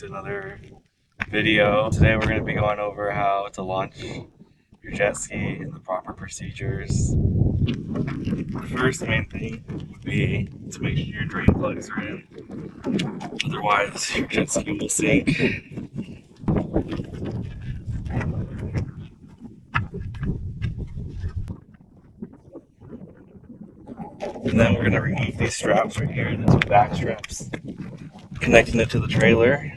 to another video. Today we're going to be going over how to launch your jet ski and the proper procedures. The first main thing would be to make sure your drain plugs are in. Otherwise, your jet ski will sink. And then we're going to remove these straps right here, the two back straps, connecting it to the trailer.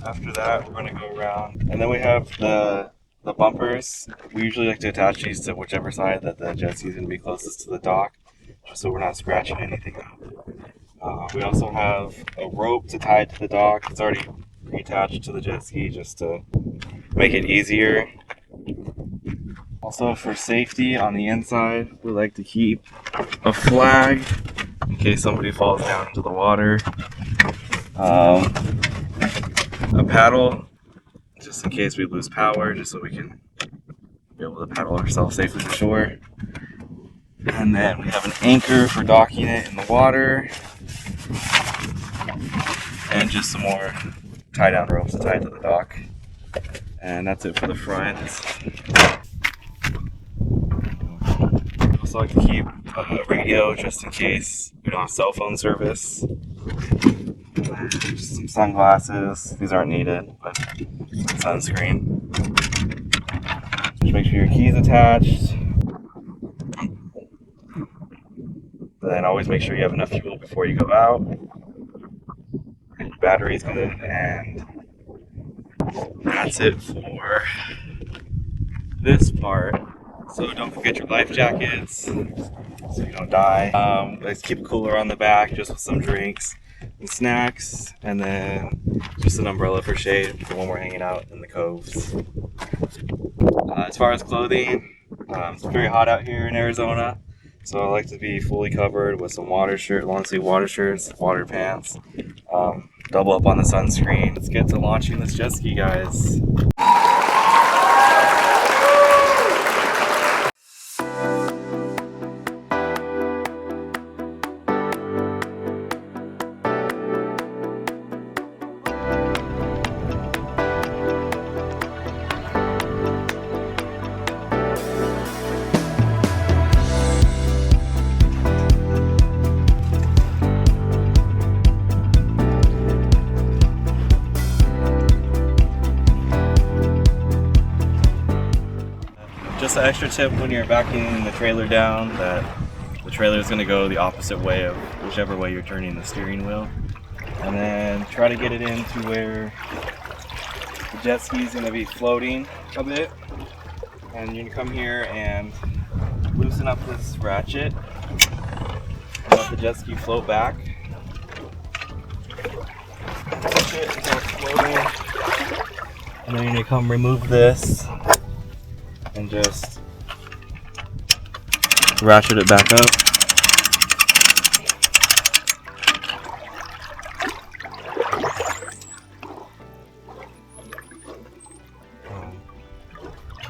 After that, we're going to go around, and then we have the bumpers. We usually like to attach these to whichever side that the jet ski is going to be closest to the dock, just so we're not scratching anything up. We also have a rope to tie to the dock. It's already pre-attached to the jet ski just to make it easier. Also, for safety on the inside, we like to keep a flag in case somebody falls down into the water. A paddle, just in case we lose power, just so we can be able to paddle ourselves safely to shore. And then we have an anchor for docking it in the water. And just some more tie-down ropes to tie to the dock. And that's it for the front. I also like to keep a radio just in case we don't have cell phone service. Some sunglasses. These aren't needed, but sunscreen. Just make sure your key's attached. Then always make sure you have enough fuel before you go out. Your battery's good, and that's it for this part. So don't forget your life jackets so you don't die. Let's keep it cooler on the back, just with some drinks and snacks, and then just an umbrella for shade for when we're hanging out in the coves. As far as clothing, it's very hot out here in Arizona, so I like to be fully covered with some long sleeve water shirts, water pants, double up on the sunscreen. Let's get to launching this jet ski, guys. Just an extra tip when you're backing the trailer down, that the trailer is going to go the opposite way of whichever way you're turning the steering wheel. And then try to get it into where the jet ski is going to be floating a bit. And you're going to come here and loosen up this ratchet and let the jet ski float back. Push it until it's floating. And then you're going to come remove this and just ratchet it back up.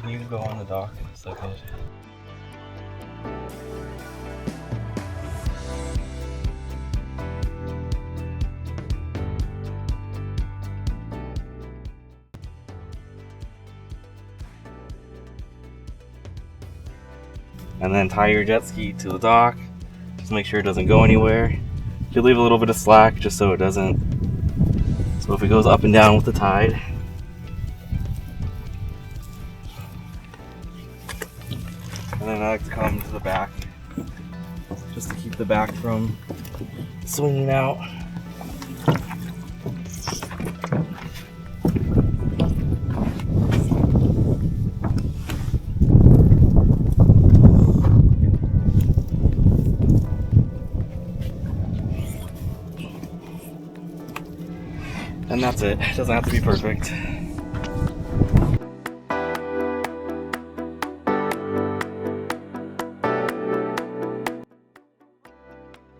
You can go on the dock in a second. And then tie your jet ski to the dock. Just make sure it doesn't go anywhere. You leave a little bit of slack just so it doesn't. So if it goes up and down with the tide. And then I like to come to the back just to keep the back from swinging out. And that's it. It doesn't have to be perfect.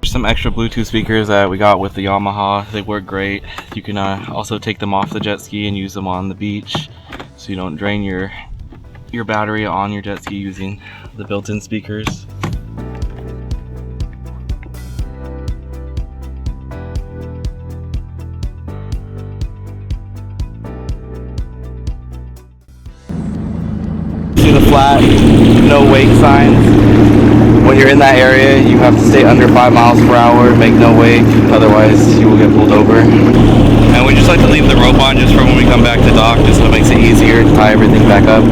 Some extra Bluetooth speakers that we got with the Yamaha. They work great. You can also take them off the jet ski and use them on the beach so you don't drain your your battery on your jet ski using the built-in speakers. See the flat, no wake signs. When you're in that area, you have to stay under 5 miles per hour, make no wake, otherwise you will get pulled over. And we just like to leave the rope on just for when we come back to dock, just so it makes it easier to tie everything back up,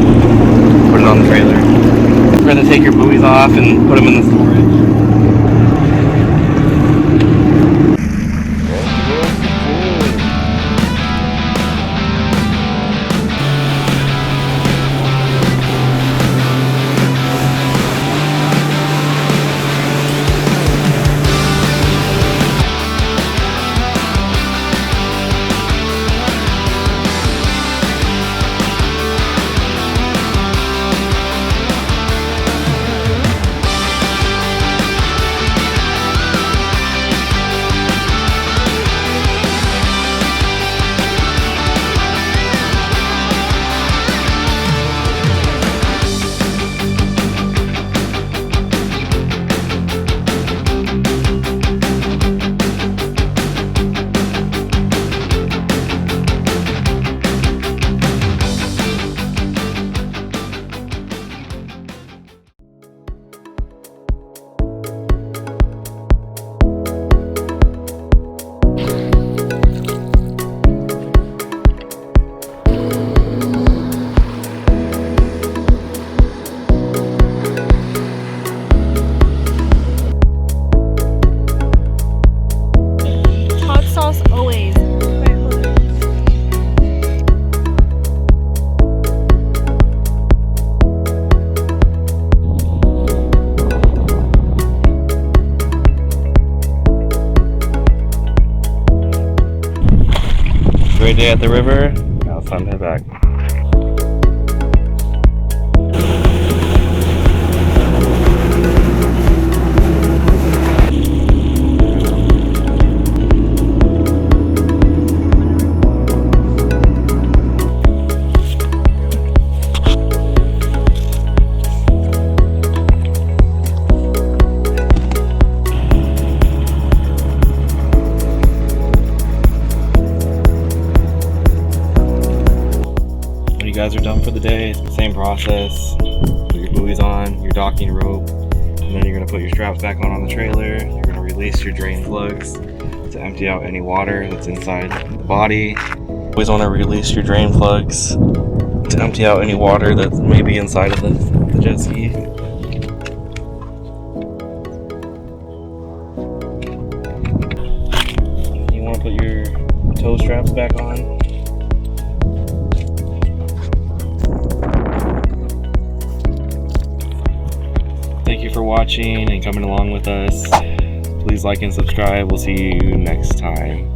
put it on the trailer. We're going to take your buoys off and put them in the storage. Great day at the river. Now it's time to head back. You guys are done for the day. It's the same process. Put your buoys on, your docking rope, and then you're going to put your straps back on the trailer. You're going to release your drain plugs to empty out any water that's inside the body. Always want to release your drain plugs to empty out any water that may be inside of the jet ski. You want to put your toe straps back on. Thank you for watching and coming along with us. Please like and subscribe. We'll see you next time.